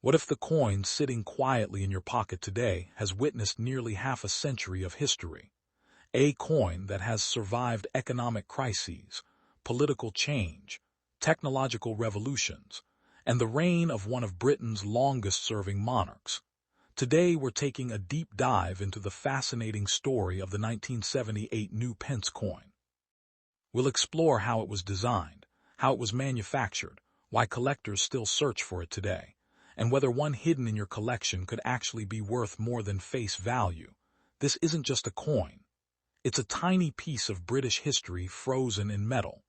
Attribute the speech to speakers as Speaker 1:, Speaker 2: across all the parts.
Speaker 1: What if the coin sitting quietly in your pocket today has witnessed nearly half a century of history? A coin that has survived economic crises, political change, technological revolutions, and the reign of one of Britain's longest-serving monarchs. Today we're taking a deep dive into the fascinating story of the 1978 new Pence coin. We'll explore how it was designed, how it was manufactured, why collectors still search for it today, and whether one hidden in your collection could actually be worth more than face value. This isn't just a coin. It's a tiny piece of British history frozen in metal.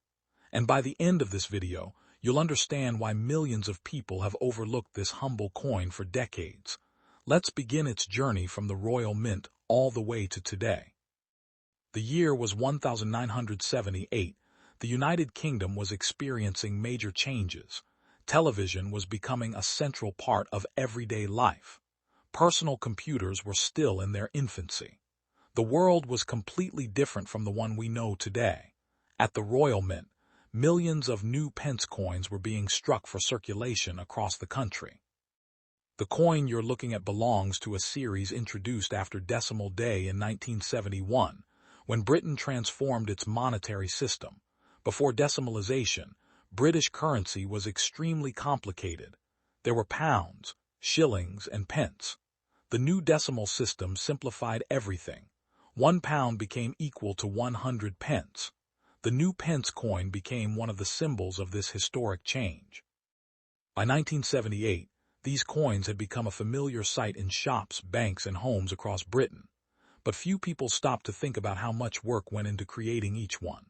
Speaker 1: And by the end of this video, you'll understand why millions of people have overlooked this humble coin for decades. Let's begin its journey from the Royal Mint all the way to today. The year was 1978. The United Kingdom was experiencing major changes. Television was becoming a central part of everyday life. Personal computers were still in their infancy. The world was completely different from the one we know today. At the Royal Mint, millions of new pence coins were being struck for circulation across the country. The coin you're looking at belongs to a series introduced after Decimal Day in 1971, when Britain transformed its monetary system. Before decimalization, British currency was extremely complicated. There were pounds, shillings, and pence. The new decimal system simplified everything. 1 pound became equal to 100 pence. The new pence coin became one of the symbols of this historic change. By 1978, these coins had become a familiar sight in shops, banks, and homes across Britain. But few people stopped to think about how much work went into creating each one.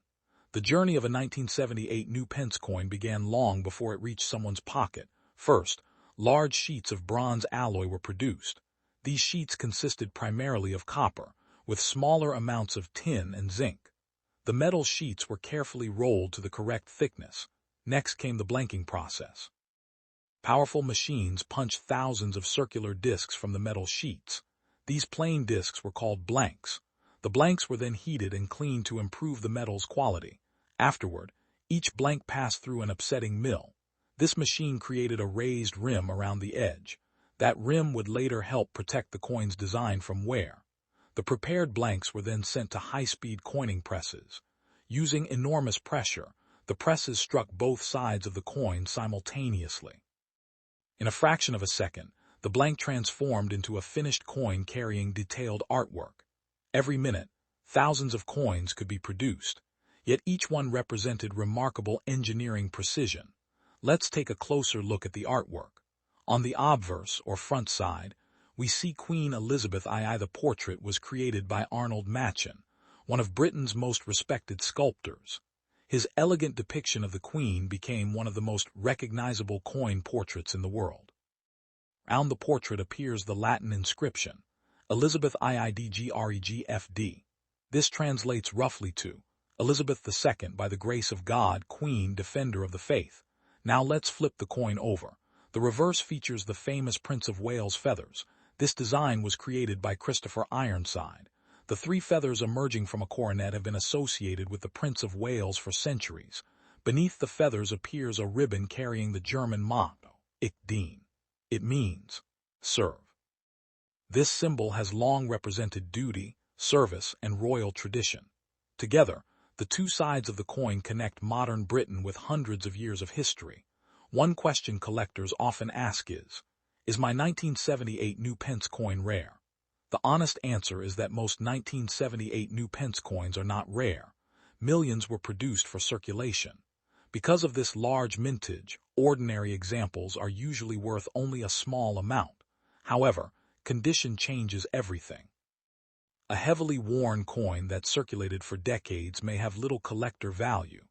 Speaker 1: The journey of a 1978 new pence coin began long before it reached someone's pocket. First, large sheets of bronze alloy were produced. These sheets consisted primarily of copper, with smaller amounts of tin and zinc. The metal sheets were carefully rolled to the correct thickness. Next came the blanking process. Powerful machines punched thousands of circular discs from the metal sheets. These plain discs were called blanks. The blanks were then heated and cleaned to improve the metal's quality. Afterward, each blank passed through an upsetting mill. This machine created a raised rim around the edge. That rim would later help protect the coin's design from wear. The prepared blanks were then sent to high-speed coining presses. Using enormous pressure, the presses struck both sides of the coin simultaneously. In a fraction of a second, the blank transformed into a finished coin carrying detailed artwork. Every minute, thousands of coins could be produced, yet each one represented remarkable engineering precision. Let's take a closer look at the artwork. On the obverse, or front side, we see Queen Elizabeth II. The portrait was created by Arnold Machin, one of Britain's most respected sculptors. His elegant depiction of the Queen became one of the most recognizable coin portraits in the world. Around the portrait appears the Latin inscription, Elizabeth IIDGREGFD. This translates roughly to, Elizabeth II, by the grace of God, Queen, Defender of the Faith. Now let's flip the coin over. The reverse features the famous Prince of Wales feathers. This design was created by Christopher Ironside. The 3 feathers emerging from a coronet have been associated with the Prince of Wales for centuries. Beneath the feathers appears a ribbon carrying the German motto, Ich diene. It means, serve. This symbol has long represented duty, service, and royal tradition. Together, the 2 sides of the coin connect modern Britain with hundreds of years of history. One question collectors often ask is my 1978 new pence coin rare? The honest answer is that most 1978 new pence coins are not rare. Millions were produced for circulation. Because of this large mintage, ordinary examples are usually worth only a small amount. However, condition changes everything. A heavily worn coin that circulated for decades may have little collector value,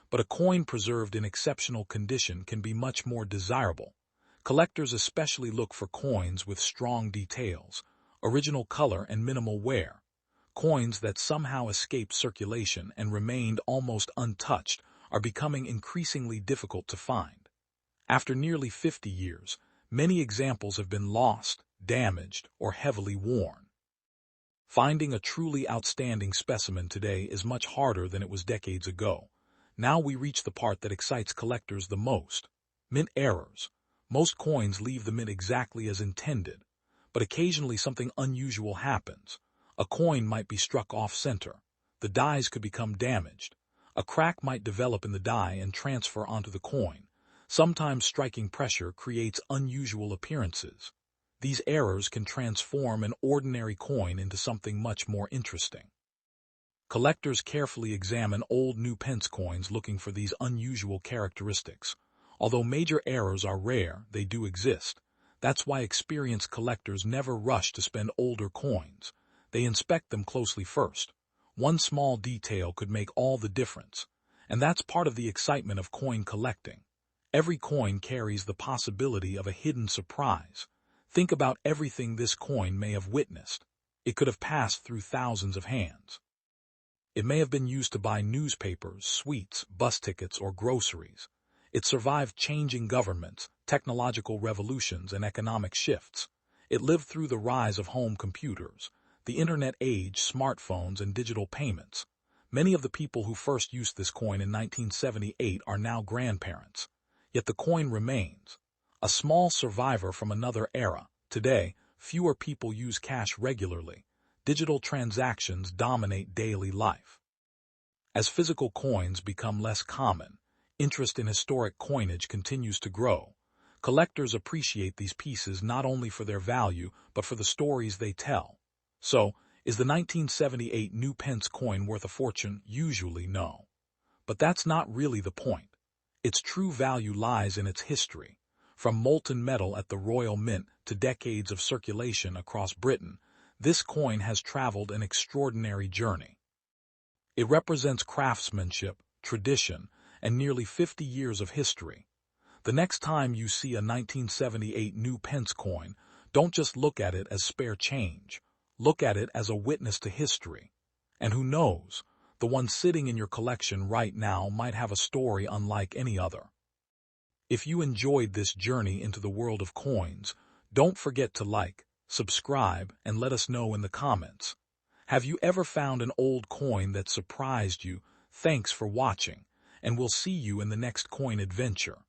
Speaker 1: but a coin preserved in exceptional condition can be much more desirable. Collectors especially look for coins with strong details, original color, and minimal wear. Coins that somehow escaped circulation and remained almost untouched are becoming increasingly difficult to find. After nearly 50 years, many examples have been lost, damaged, or heavily worn. Finding a truly outstanding specimen today is much harder than it was decades ago. Now we reach the part that excites collectors the most: mint errors. Most coins leave the mint exactly as intended, but occasionally something unusual happens. A coin might be struck off-center. The dies could become damaged. A crack might develop in the die and transfer onto the coin. Sometimes striking pressure creates unusual appearances. These errors can transform an ordinary coin into something much more interesting. Collectors carefully examine old new pence coins looking for these unusual characteristics. Although major errors are rare, they do exist. That's why experienced collectors never rush to spend older coins. They inspect them closely first. One small detail could make all the difference, and that's part of the excitement of coin collecting. Every coin carries the possibility of a hidden surprise. Think about everything this coin may have witnessed. It could have passed through thousands of hands. It may have been used to buy newspapers, sweets, bus tickets, or groceries. It survived changing governments, technological revolutions, and economic shifts. It lived through the rise of home computers, the internet age, smartphones, and digital payments. Many of the people who first used this coin in 1978 are now grandparents. Yet the coin remains, a small survivor from another era. Today, fewer people use cash regularly. Digital transactions dominate daily life. As physical coins become less common, interest in historic coinage continues to grow. Collectors appreciate these pieces not only for their value, but for the stories they tell. So, is the 1978 new pence coin worth a fortune? Usually no. But that's not really the point. Its true value lies in its history. From molten metal at the Royal Mint to decades of circulation across Britain, this coin has traveled an extraordinary journey. It represents craftsmanship, tradition, and nearly 50 years of history. The next time you see a 1978 new pence coin, don't just look at it as spare change. Look at it as a witness to history. And who knows, the one sitting in your collection right now might have a story unlike any other. If you enjoyed this journey into the world of coins, don't forget to like, subscribe, and let us know in the comments. Have you ever found an old coin that surprised you? Thanks for watching, and we'll see you in the next coin adventure.